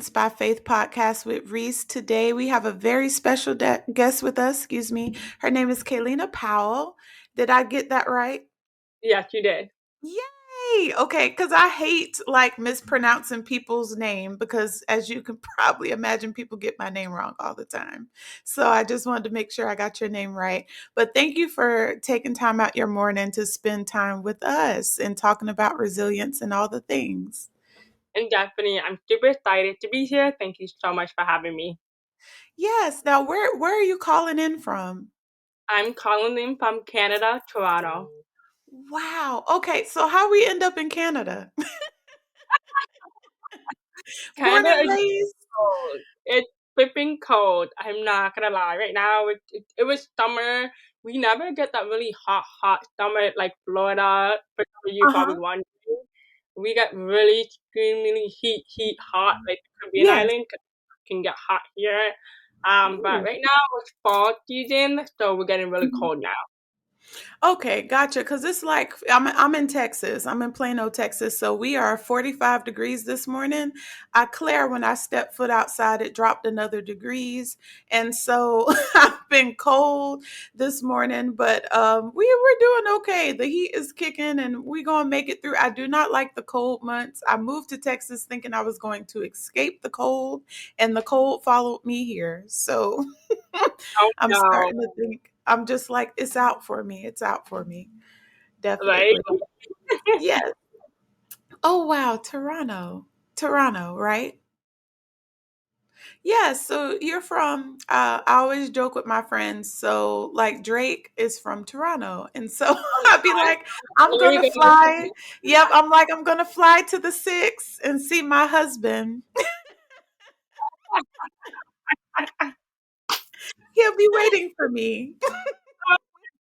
Resilience by Faith podcast with Reese. Today we have a very special guest with us. Excuse me. Her name is Kellina Powell. Did I get that right? Yes, you did. Yay! Okay, because I hate like mispronouncing people's name because, as you can probably imagine, people get my name wrong all the time. So I just wanted to make sure I got your name right. But thank you for taking time out your morning to spend time with us and talking about resilience and all the things. And definitely, I'm super excited to be here. Thank you so much for having me. Yes. Now, where are you calling in from? I'm calling in from Canada, Toronto. Wow. Okay. So how we end up in Canada? Born Canada and is raised. cold. It's flipping cold. I'm not gonna lie. Right now, it was summer. We never get that really hot summer like Florida. For some of you Uh probably huh. wondering. We get really extremely heat hot. Like the Caribbean Yes. island can get hot here. But Ooh. right now it's fall season, so we're getting really Mhm. cold now. Okay, gotcha. Because it's like I'm in Texas. I'm in Plano, Texas. So we are 45 degrees this morning. I declare when I stepped foot outside, it dropped another degrees, and so I've been cold this morning. But we're doing okay. The heat is kicking, and we're gonna make it through. I do not like the cold months. I moved to Texas thinking I was going to escape the cold, and the cold followed me here. So Oh I'm no, starting to think I'm just like it's out for me. It's out for me. right? Definitely. Yes. Oh wow, Toronto. Toronto, right? Yes, so you're from I always joke with my friends. So like Drake is from Toronto. And so I'd be like, I'm Here we gonna go. fly. Yep, I'm like, I'm gonna fly to the six and see my husband. He'll be waiting for me.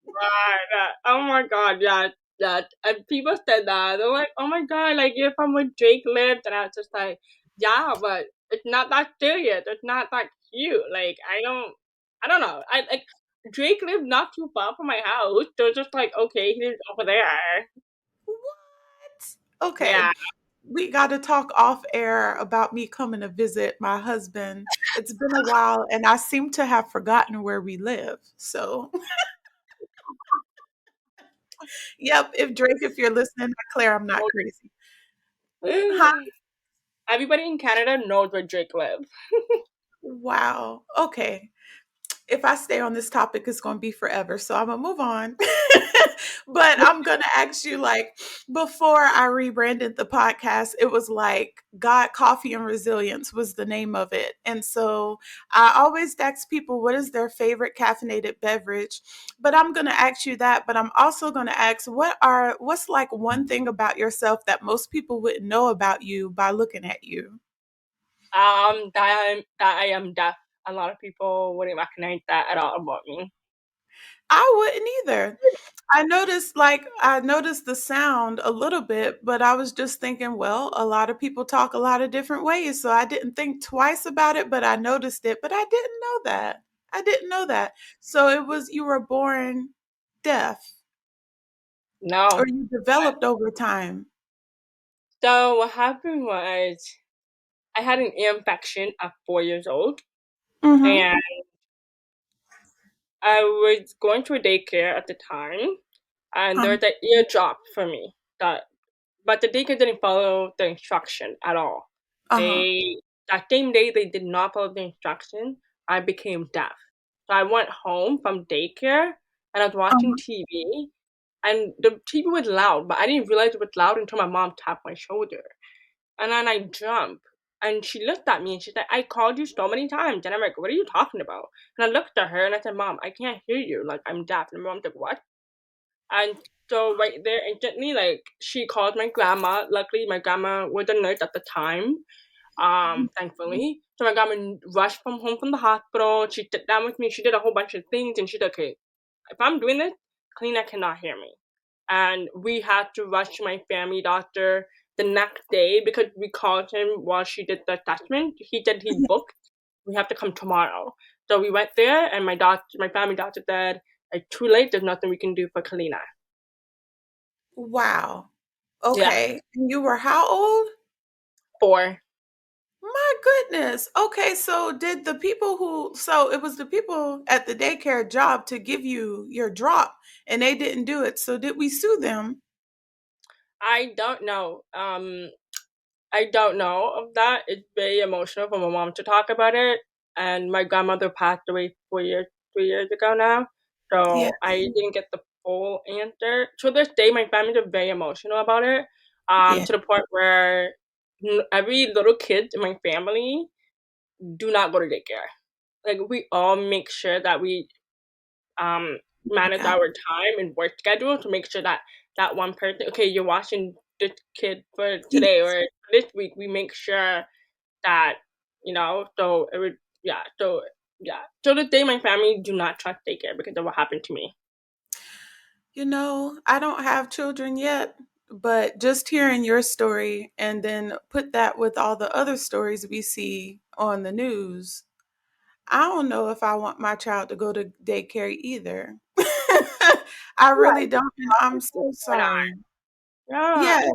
Right. Oh my god, yeah, yeah. And people said that. They're like, oh my god, like you're from where Drake lived, and I was just like, yeah, but it's not that serious. It's not that cute. Like I don't know. I like Drake lived not too far from my house. So it's just like, okay, he lives over there. What? Yeah. Okay. We got to talk off air about me coming to visit my husband. It's been a while and I seem to have forgotten where we live. So, yep, if Drake, if you're listening, Claire, I'm not crazy. Huh? Everybody in Canada knows where Drake lives. Wow. Okay. If I stay on this topic, it's going to be forever. So I'm going to move on. But I'm going to ask you like, before I rebranded the podcast, it was like God, Coffee, and Resilience was the name of it. And so I always ask people, what is their favorite caffeinated beverage? But I'm going to ask you that. But I'm also going to ask, what's like one thing about yourself that most people wouldn't know about you by looking at you? That I am deaf. A lot of people wouldn't recognize that at all about me. I wouldn't either. I noticed the sound a little bit, but I was just thinking, well, a lot of people talk a lot of different ways, so I didn't think twice about it, but I noticed it, but I didn't know that. I didn't know that. So it was you were born deaf or No. you developed over time. So what happened was I had an ear infection at 4 years old, Mhm. and I was going to a daycare at the time, and there Uh-huh. was an ear drop for me. But the daycare didn't follow the instruction at all. Uh-huh. They that same day they did not follow the instruction. I became deaf. So I went home from daycare and I was watching Uh-huh. TV, and the TV was loud, but I didn't realize it was loud until my mom tapped my shoulder. And then I jumped. And she looked at me and she's like, I called you so many times. And I'm like, what are you talking about? And I looked at her and I said, Mom, I can't hear you. Like, I'm deaf. And my mom's like, what? And so right there instantly, like, she called my grandma. Luckily, my grandma was a nurse at the time, thankfully. So my grandma rushed from home from the hospital. She sat down with me. She did a whole bunch of things. And she's like, okay, if I'm doing this, Kalina cannot hear me. And we had to rush to my family doctor the next day because we called him while she did the assessment. He said he's booked. We have to come tomorrow. So we went there, and my family doctor said, like, too late. There's nothing we can do for Kalina. Wow. Yeah, Okay. And you were how old? 4. goodness. Okay, so did the people who so it was the people at the daycare job to give you your drop and they didn't do it. So did we sue them? I don't know. I don't know of that. It's very emotional for my mom to talk about it. And my grandmother passed away 4 years, 3 years ago now. Yeah, So I didn't get the full answer. To this day, my family is very emotional about it. yeah. To the point where every little kid in my family do not go to daycare. Like we all make sure that we um Oh my manage God. our time and work schedule to make sure that that one person, okay, you're watching this kid for today Yes. or this week, we make sure that, so it would, yeah, so yeah. So the day my family do not trust daycare because of what happened to me. I don't have children yet, but just hearing your story and then put that with all the other stories we see on the news, I don't know if I want my child to go to daycare either. I Yeah, really don't, and I'm so going on. sorry. Yeah, Yes.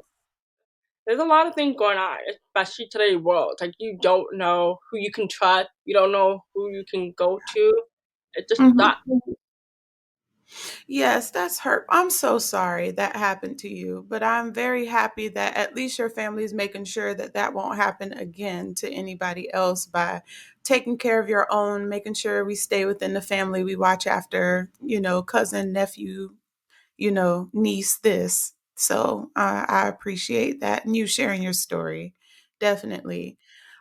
there's a lot of things going on, especially today world. Like you don't know who you can trust, you don't know who you can go to. It just Mhm. sucks. Yes, that's hurt. I'm so sorry that happened to you, but I'm very happy that at least your family is making sure that that won't happen again to anybody else by taking care of your own, making sure we stay within the family, we watch after, cousin, nephew, niece, this. So I appreciate that and you sharing your story. Definitely.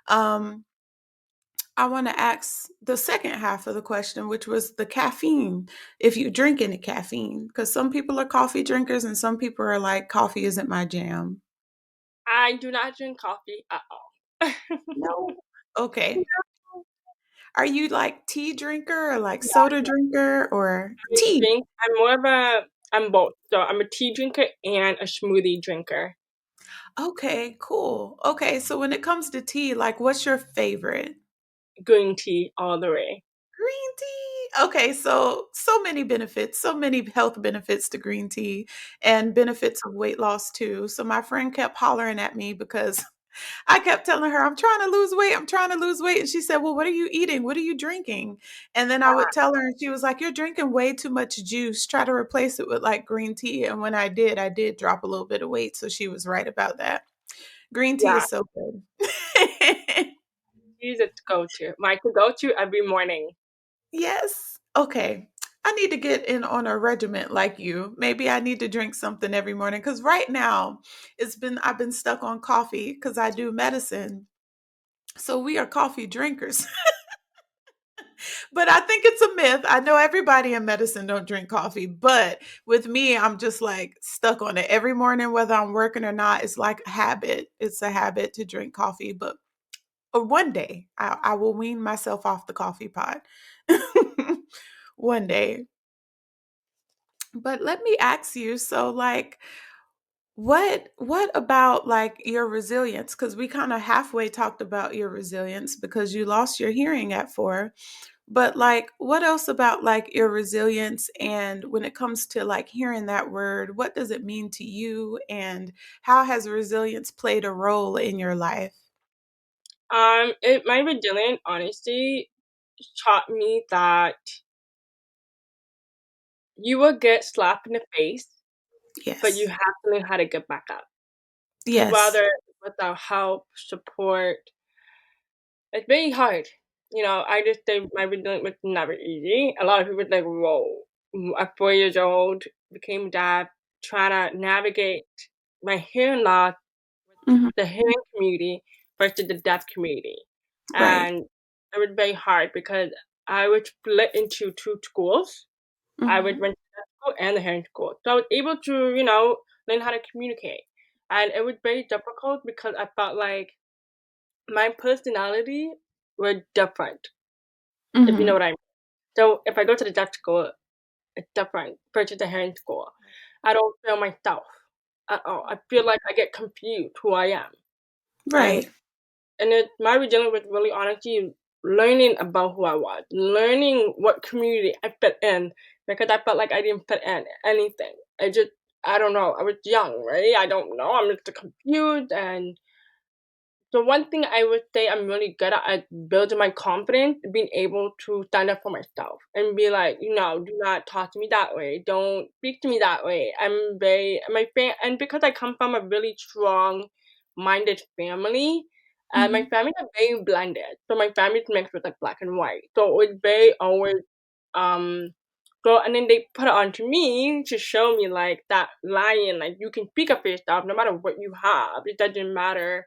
Um, I want to ask the second half of the question, which was the caffeine. If you drink any caffeine, because some people are coffee drinkers and some people are like, coffee isn't my jam. I do not drink coffee at all. No. Okay. Are you like tea drinker or like Yeah, soda drinker or I tea? think I'm both. So I'm a tea drinker and a smoothie drinker. Okay, cool. Okay, so when it comes to tea, like what's your favorite? Green tea all the way. Green tea. Okay, so many benefits, so many health benefits to green tea and benefits of weight loss too. So my friend kept hollering at me because I kept telling her, I'm trying to lose weight. I'm trying to lose weight. And she said, well, what are you eating? What are you drinking? And then I would tell her, and she was like, you're drinking way too much juice. Try to replace it with like green tea. And when I did drop a little bit of weight. So she was right about that. Green tea Yeah, is so good. tea is a go-to. My go-to every morning. Yes. Okay. I need to get in on a regiment like you. Maybe I need to drink something every morning because right now I've been stuck on coffee because I do medicine. So we are coffee drinkers. But I think it's a myth. I know everybody in medicine don't drink coffee, but with me, I'm just like stuck on it every morning, whether I'm working or not. It's like a habit. It's a habit to drink coffee. But one day, I will wean myself off the coffee pot. One day. But let me ask you, so like what about like your resilience? Because we kind of halfway talked about your resilience because you lost your hearing at 4. But like what else about like your resilience and when it comes to like hearing that word, what does it mean to you and how has resilience played a role in your life? My resilient honesty taught me that you will get slapped in the face, but you Yes. have to learn how to get back up. Yes. Whether without help, support, it's very hard. I just say my resilient was never easy. A lot of people like, whoa, at 4 years old, became dad, trying to navigate my hearing loss with Mhm. the hearing community versus the deaf community. Right. And it was very hard because I was split into two schools. I would Mhm. went to the deaf school and the hearing school. So I was able to, learn how to communicate. And it was very difficult because I felt like my personality were different, if you know Mhm. what I mean. So if I go to the deaf school, it's different versus the hearing school. I don't feel myself at all. I feel like I get confused who I am. And Right. my resilience was really honestly learning about who I was, learning what community I fit in because I felt like I didn't fit in anything. I don't know. I was young, right? I don't know. I'm just confused and So one thing I would say I'm really good at building my confidence, being able to stand up for myself and be like, do not talk to me that way. Don't speak to me that way. And because I come from a really strong minded family, my Mhm. family are very blended. So my family's mixed with like black and white. So it's very always um so and then they put it onto me to show me like that lion, like you can speak up for yourself no matter what you have. It doesn't matter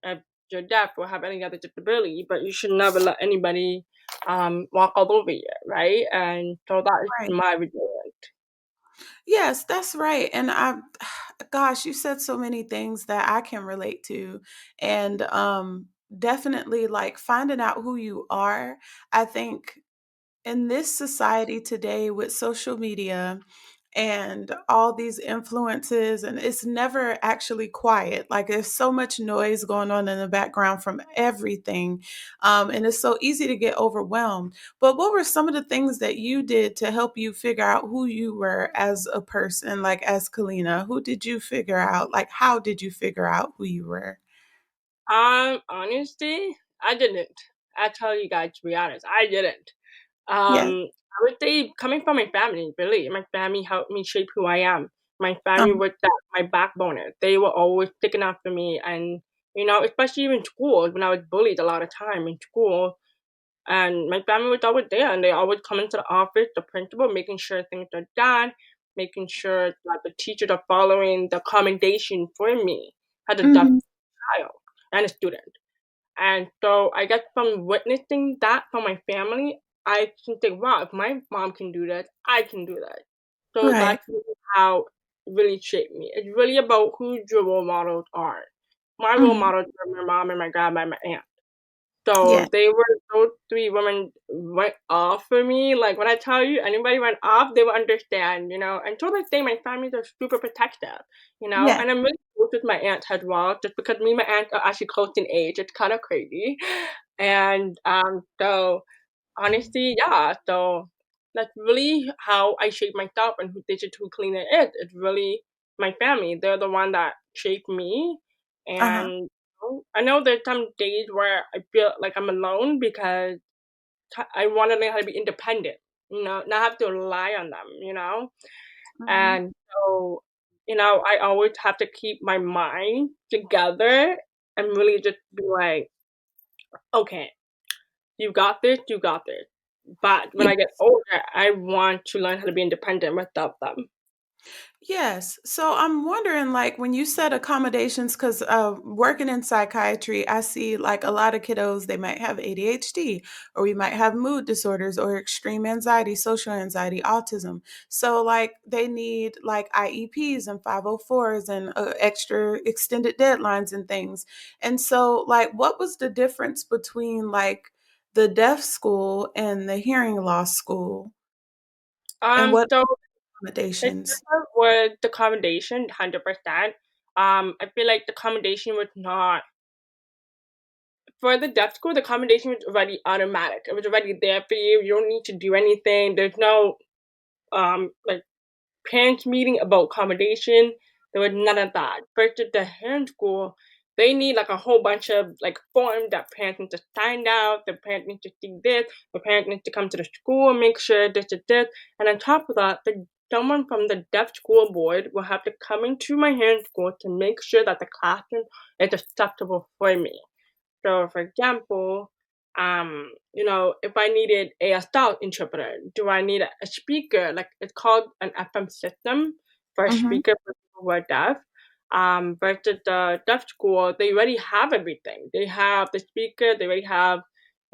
if you're deaf or have any other disability, but you should never let anybody walk all over you, right? And so that is Right. my resilience. Yes, that's right. And gosh, you said so many things that I can relate to. And definitely like finding out who you are. I think in this society today with social media and all these influences, and it's never actually quiet, like there's so much noise going on in the background from everything, and it's so easy to get overwhelmed. But what were some of the things that you did to help you figure out who you were as a person, like as Kellina? Who did you figure out, like how did you figure out who you were? Honestly, I didn't. I tell you guys to be honest, I didn't. Yes. I would say coming from my family, really, my family helped me shape who I am. My family um, was my backbone. They were always sticking up for me, and especially in school when I was bullied a lot of time in school. And my family was always there, and they always come into the office, the principal, making sure things are done, making sure that the teachers are following the commendation for me as a deaf mhm, child and a student. And so I guess from witnessing that from my family, I can think, wow, if my mom can do that, I can do that. So right. that's really how it really shaped me. It's really about who your role models are. My role Mhm, models were my mom and my grandma and my aunt. yeah. So they were those three women went off for me. Like when I tell you anybody went off, they will understand. And to this day my families are super protective. Yeah. And I'm really close with my aunt as well, just because me and my aunt are actually close in age. It's kinda crazy. And so honestly, yeah, so that's really how I shape myself and who digital cleaner is. It's really my family. They're the one that shaped me. Uh-huh. And I know there's some days where I feel like I'm alone because I want to learn how to be independent, not have to rely on them. Mhm. And so, I always have to keep my mind together and really just be like, okay, you got this, you got this. But when I get older, I want to learn how to be independent without them. Yes. So I'm wondering, like, when you said accommodations, because working in psychiatry, I see like a lot of kiddos, they might have ADHD, or we might have mood disorders, or extreme anxiety, social anxiety, autism. So, like, they need like IEPs and 504s and extra extended deadlines and things. And so, like, what was the difference between like the deaf school and the hearing loss school? And what So it's accommodations? different with the accommodation, 100%. I feel like the accommodation was not for the deaf school. The accommodation was already automatic. It was already there for you. You don't need to do anything. There's no like parents meeting about accommodation. There was none of that. But at the hand school, they need like a whole bunch of like forms that parents need to sign out. The parent needs to see this. The parent needs to come to the school and make sure this is this. And on top of that, someone from the deaf school board will have to come into my hand school to make sure that the classroom is acceptable for me. So, for example, if I needed a assault interpreter, do I need a speaker? Like it's called an FM system for a Mhm. speaker for people who are deaf. Versus the deaf school, they already have everything. They have the speaker. They already have,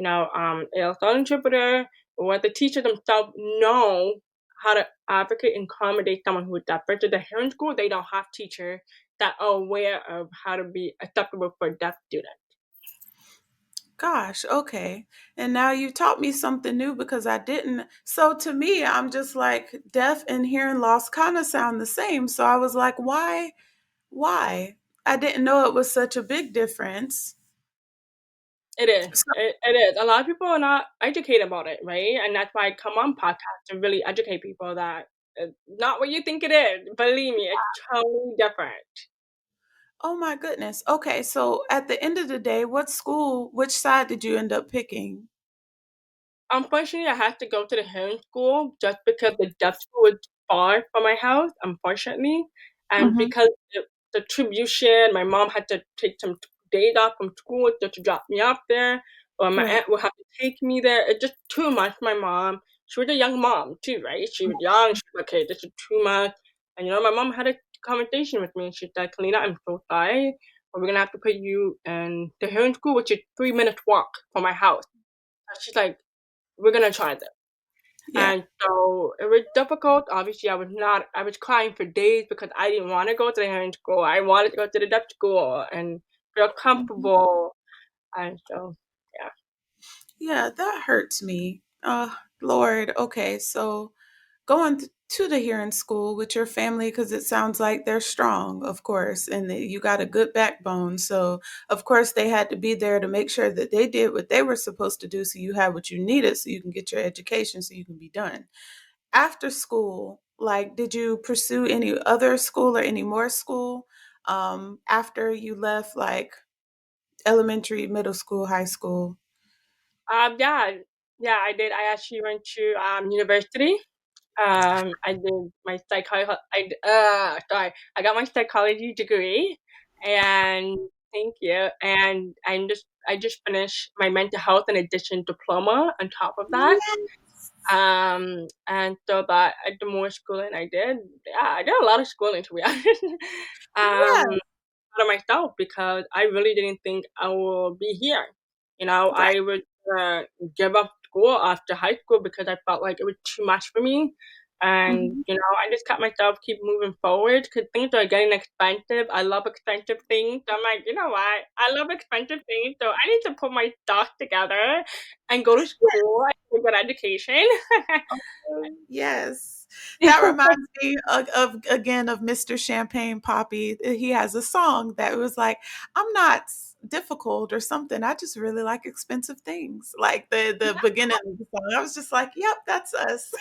a assault interpreter. Or the teacher themselves know how to advocate and accommodate someone who is deaf. Versus the hearing school, they don't have teachers that are aware of how to be acceptable for deaf students. Gosh, okay. And now you taught me something new because I didn't. So to me, I'm just like deaf and hearing loss kind of sound the same. So I was like, why? Why? I didn't know it was such a big difference. It is. So, It is. A lot of people are not educated about it, right? And that's why I come on podcasts to really educate people that it's not what you think it is. Believe me, it's totally different. Oh my goodness. Okay, so at the end of the day, what school, which side did you end up picking? Unfortunately, I had to go to the home school just because the deaf school was far from my house, unfortunately. And Mhm. because the tuition, my mom had to take some days off from school just to drop me off there, or my Right. aunt would have to take me there. It's just too much for my mom. She was a young mom too, right? She was young. She was like, okay, this is too much. And my mom had a conversation with me and she said, Kalina, I'm so sorry, but we're gonna have to put you in the home school, which is 3 minutes walk from my house. And she's like, we're gonna try this. Yeah. And so it was difficult. Obviously, I was crying for days because I didn't want to go to the Heron school. I wanted to go to the Dutch school and feel Mhm. comfortable. And so, yeah. Yeah, that hurts me. Lord. Okay, so going to the hearing school with your family, because it sounds like they're strong, of course, and that you got a good backbone. So, of course, they had to be there to make sure that they did what they were supposed to do so you had what you needed so you can get your education so you can be done. After school, like, did you pursue any other school or any more school after you left, like elementary, middle school, high school? Yeah, yeah, I did. I actually went to university. I did my psychology. Sorry, I got my psychology degree, and thank you. And I just finished my mental health and addiction diploma on top of that. Yes. And so that the more schooling I did, yeah, I did a lot of schooling to be honest. Yeah. Out of myself because I really didn't think I would be here. I Right. would give up school after high school because I felt like it was too much for me. And, Mhm. I just kept myself keep moving forward because things are getting expensive. I love expensive things. So I'm like, you know what? I love expensive things. So I need to put my stuff together and go to school and get a good education. Yes. That reminds me of again of Mr. Champagne Poppy. He has a song that was like, I'm not difficult or something. I just really like expensive things. Like the beginning of the song. I was just like, yep, that's us.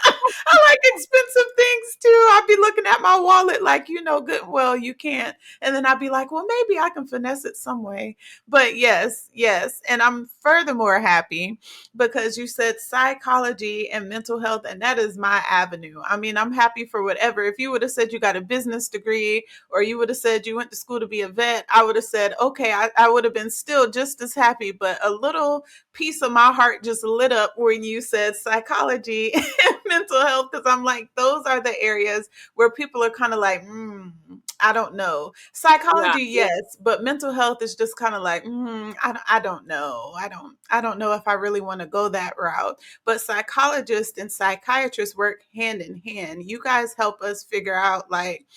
I like expensive things too. I'd be looking at my wallet like, you know, good. Well, you can't. And then I'd be like, well, maybe I can finesse it some way. But yes, yes. And I'm furthermore happy because you said psychology and mental health, and that is my avenue. I mean, I'm happy for whatever. If you would have said you got a business degree or you would have said you went to school to be a vet, I would have said, okay, I would have been still just as happy. But a little piece of my heart just lit up when you said psychology and mental health because I'm like, those are the areas where people are kind of like, I don't know. Yeah, Psychology, yes, but mental health is just kind of like, I don't know. I don't know if I really want to go that route. But psychologists and psychiatrists work hand in hand. You guys help us figure out like,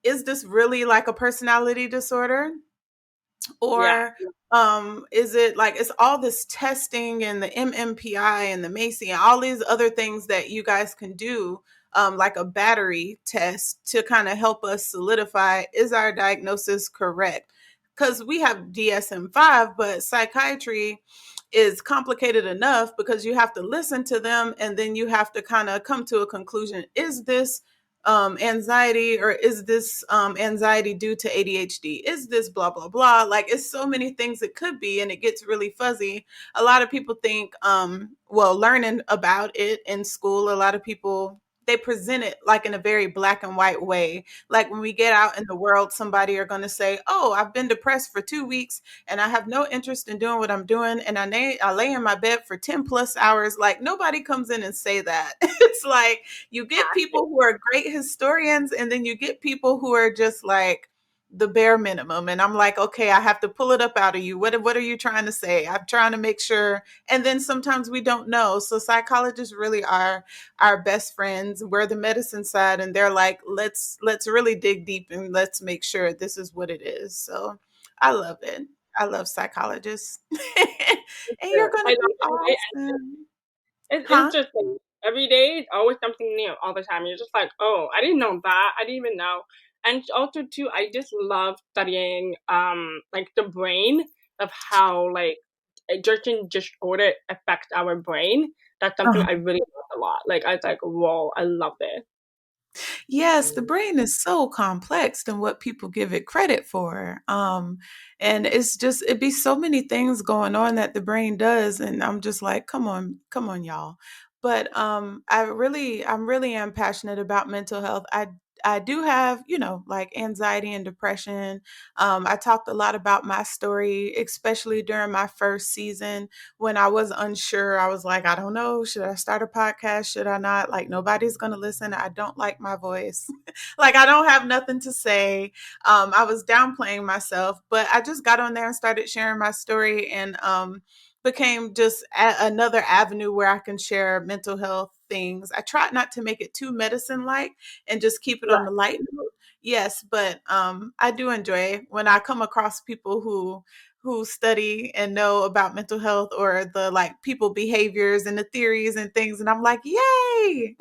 is this really like a personality disorder? yeah, Or is it like it's all this testing and the MMPI and the Macy and all these other things that you guys can do, like a battery test to kind of help us solidify is our diagnosis correct? Because we have DSM-5, but psychiatry is complicated enough because you have to listen to them and then you have to kind of come to a conclusion. Is this anxiety or is this anxiety due to ADHD? Is this blah, blah, blah? Like it's so many things it could be and it gets really fuzzy. A lot of people think, well, learning about it in school, a lot of people, they present it like in a very black and white way. Like when we get out in the world, somebody are going to say, oh, I've been depressed for 2 weeks and I have no interest in doing what I'm doing. And I lay in my bed for 10 plus hours. Like nobody comes in and say that. It's like, you get people who are great historians and then you get people who are just like the bare minimum and I'm like, okay, I have to pull it up out of you. What are you trying to say? I'm trying to make sure. And then sometimes we don't know. So psychologists really are our best friends. We're the medicine side and they're like, let's really dig deep and let's make sure this is what it is. So I love it. I love psychologists. And you're going I to love be it, right? awesome. It's Huh? interesting. Every day, it's always something new all the time. You're just like, oh, I didn't know that. I didn't even know. And also too, I just love studying like the brain of how like certain disorder affects our brain. That's something I Uh-huh. really love a lot. Like I was like, whoa, I love this. Yes, the brain is so complex than what people give it credit for. And it's just it be so many things going on that the brain does, and I'm just like, come on, y'all. But I'm really am passionate about mental health. I do have, like anxiety and depression. I talked a lot about my story, especially during my first season when I was unsure. I was like, I don't know, should I start a podcast? Should I not? Like, nobody's going to listen. I don't like my voice. Like, I don't have nothing to say. I was downplaying myself, but I just got on there and started sharing my story, and became just another avenue where I can share mental health things. I try not to make it too medicine like and just keep it on the Right. light note. Yes, but I do enjoy when I come across people who study and know about mental health or the like people behaviors and the theories and things, and I'm like, yay.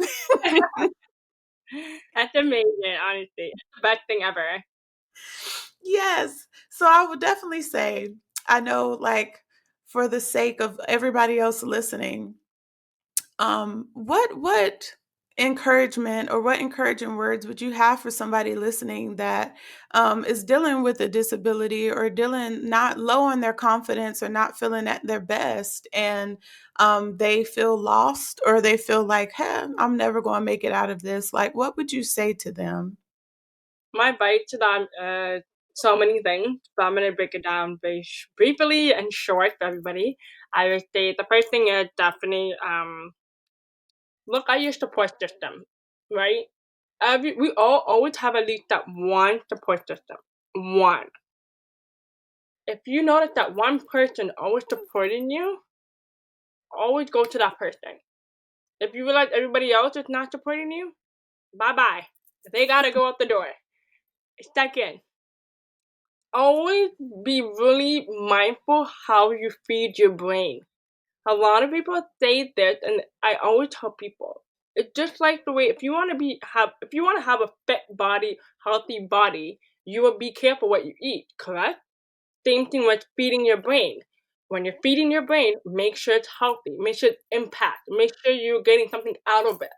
That's amazing, honestly. It's the best thing ever. Yes. So I would definitely say, I know, like, for the sake of everybody else listening, what encouragement or what encouraging words would you have for somebody listening that is dealing with a disability or dealing not low on their confidence or not feeling at their best, and they feel lost or they feel like, hey, I'm never going to make it out of this? Like, what would you say to them? My advice to them, so many things, but I'm gonna break it down very briefly and short for everybody. I would say the first thing is definitely look at your support system, right? We all always have at least that one support system. One. If you notice that one person always supporting you, always go to that person. If you realize everybody else is not supporting you, bye bye. They gotta go out the door. Second, always be really mindful how you feed your brain. A lot of people say this, and I always tell people it's just like the way if you want to have a fit body, healthy body, you will be careful what you eat. Correct? Same thing with feeding your brain. When you're feeding your brain, make sure it's healthy. Make sure it's impact. Make sure you're getting something out of it.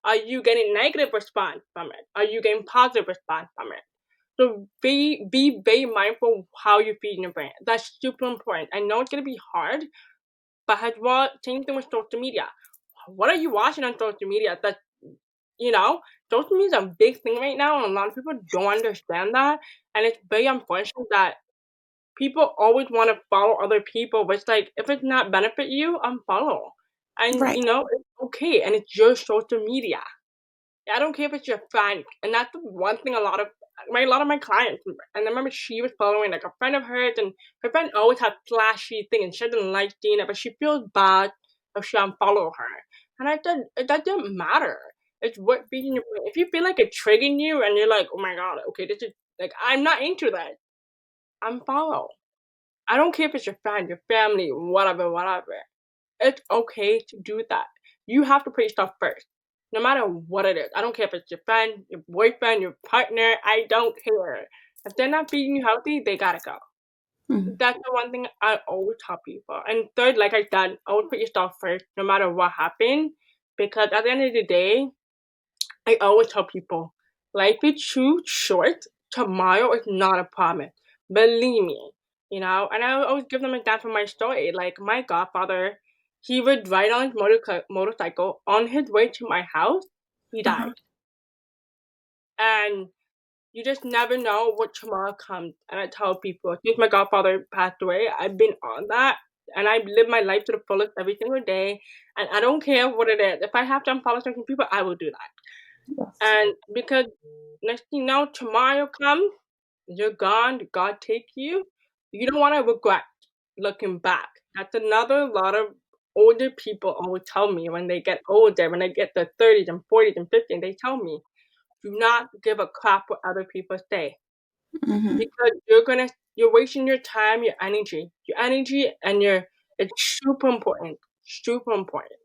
Are you getting negative response from it? Are you getting positive response from it? So be very mindful how you feed your brain. That's super important. I know it's gonna be hard, but as well, same thing with social media. What are you watching on social media? That you know, social media is a big thing right now, and a lot of people don't understand that. And it's very unfortunate that people always want to follow other people, but it's like if it's not benefit you, unfollow. And Right. it's okay, and it's your social media. I don't care if it's your friend, and that's the one thing a lot of my clients. And I remember she was following like a friend of hers, and her friend always had flashy thing, and she didn't like seeing it, but she feels bad if she unfollow her. And I said it doesn't matter. It's what being your if you feel like it's triggering you, and you're like, oh my god, okay, this is like I'm not into that. Unfollow. I don't care if it's your friend, your family, whatever, whatever. It's okay to do that. You have to put yourself first, no matter what it is. I don't care if it's your friend, your boyfriend, your partner. I don't care. If they're not feeding you healthy, they gotta go. Mhm. That's the one thing I always tell people. And third, like I said, always put yourself first, no matter what happens. Because at the end of the day, I always tell people, life is too short. Tomorrow is not a promise. Believe me, And I always give them a example from my story. Like my godfather, he would ride on his motorcycle on his way to my house. He Uh-huh. died, and you just never know what tomorrow comes. And I tell people, since my godfather passed away, I've been on that. And I live my life to the fullest every single day. And I don't care what it is. If I have to unfollow certain people, I will do that. Yes. And because next thing you know, tomorrow comes, you're gone, God take you. You don't want to regret looking back. That's another lot of older people always tell me when they get older, when they get their 30s and 40s and 50s, they tell me, do not give a crap what other people say. Hmm. Because you're wasting your time, your energy and it's super important. Super important.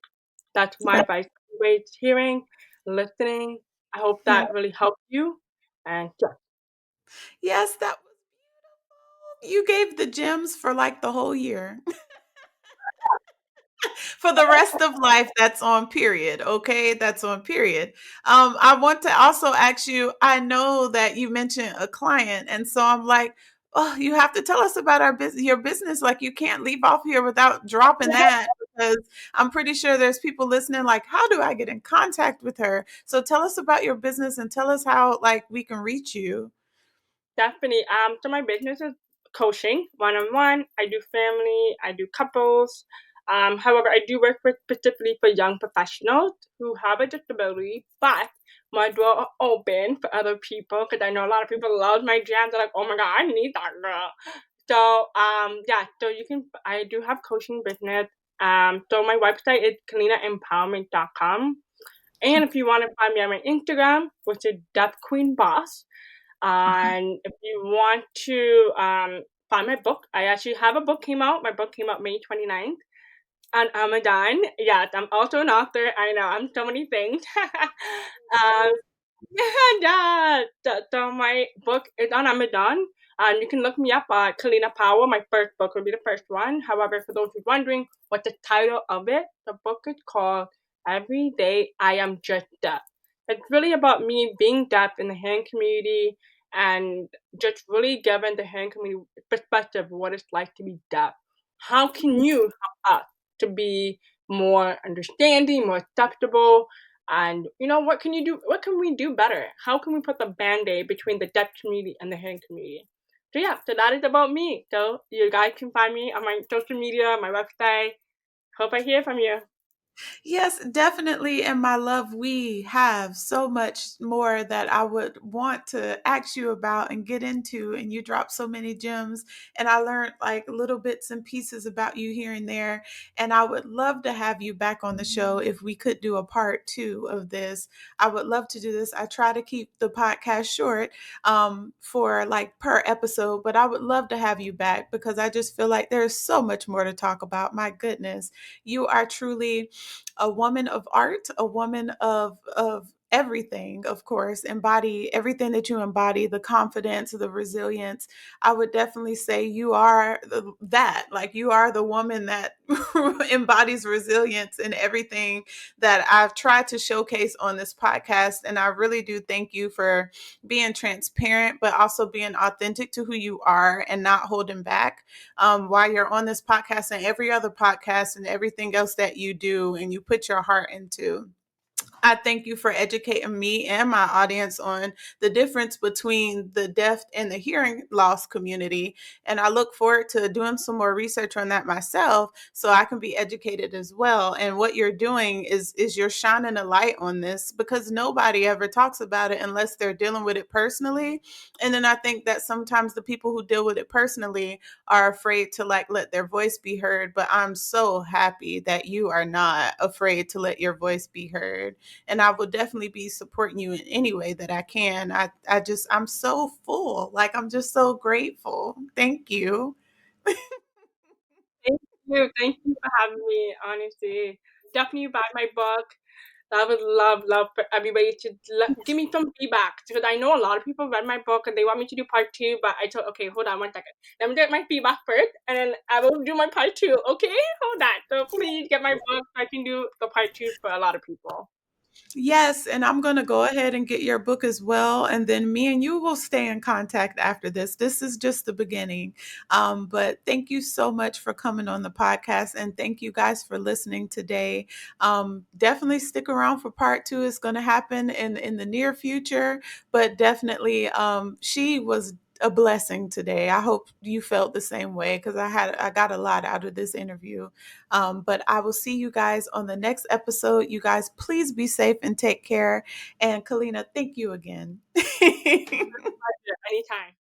That's my Right. advice. Everybody's hearing, listening. I hope Yeah. that really helped you. And yeah, Yes, that was beautiful. You gave the gems for like the whole year. For the rest of life, that's on period. Okay, that's on period. I want to also ask you. I know that you mentioned a client, and so I'm like, oh, you have to tell us about our business, your business. Like, you can't leave off here without dropping that, because I'm pretty sure there's people listening. Like, how do I get in contact with her? So tell us about your business and tell us how like we can reach you. Definitely. So my business is coaching, one on one. I do family, I do couples. However, I do work with specifically for young professionals who have a disability, but my door are open for other people because I know a lot of people love my jams. They're like, oh my god, I need that girl. So yeah, so you can. I do have coaching business. So my website is KellinaEmpowerment.com. And if you want to find me on my Instagram, which is Deaf Queen Boss, and if you want to find my book, I actually have a book came out. My book came out May 29th on Amazon. Yes, I'm also an author. I know I'm so many things. um, yeah, so my book is on Amazon. You can look me up. Kellina Powell. My first book will be the first one. However, for those who's wondering what the title of it, the book is called "Every Day I Am Just Deaf." It's really about me being deaf in the hearing community and just really giving the hearing community perspective of what it's like to be deaf. How can you help us to be more understanding, more acceptable, and what can you do? What can we do better? How can we put the band-aid between the deaf community and the hearing community? So yeah, so that is about me. So you guys can find me on my social media, my website. Hope I hear from you. Yes, definitely. And my love, we have so much more that I would want to ask you about and get into. And you dropped so many gems. And I learned like little bits and pieces about you here and there. And I would love to have you back on the show if we could do a part two of this. I would love to do this. I try to keep the podcast short for like per episode, but I would love to have you back because I just feel like there's so much more to talk about. My goodness, you are truly a woman of art, a woman of everything, of course, embody everything that you embody, the confidence, the resilience. I would definitely say you are that, like you are the woman that embodies resilience in everything that I've tried to showcase on this podcast. And I really do thank you for being transparent, but also being authentic to who you are and not holding back while you're on this podcast and every other podcast and everything else that you do and you put your heart into. I thank you for educating me and my audience on the difference between the deaf and the hearing loss community. And I look forward to doing some more research on that myself so I can be educated as well. And what you're doing is you're shining a light on this because nobody ever talks about it unless they're dealing with it personally. And then I think that sometimes the people who deal with it personally are afraid to like let their voice be heard. But I'm so happy that you are not afraid to let your voice be heard, and I will definitely be supporting you in any way that I can. I'm so full. Like I'm just so grateful. Thank you. Thank you. Thank you for having me. Honestly, definitely buy my book. I would love for everybody to give me some feedback because I know a lot of people read my book and they want me to do part two, but I told, okay, hold on one second. Let me get my feedback first and then I will do my part two. Okay, hold on. So please get my book so I can do the part two for a lot of people. Yes, and I'm going to go ahead and get your book as well. And then me and you will stay in contact after this. This is just the beginning. But thank you so much for coming on the podcast. And thank you guys for listening today. Definitely stick around for part two. It's going to happen in the near future. But definitely, she was a blessing today. I hope you felt the same way because I got a lot out of this interview. But I will see you guys on the next episode. You guys, please be safe and take care. And Kellina, thank you again. Anytime.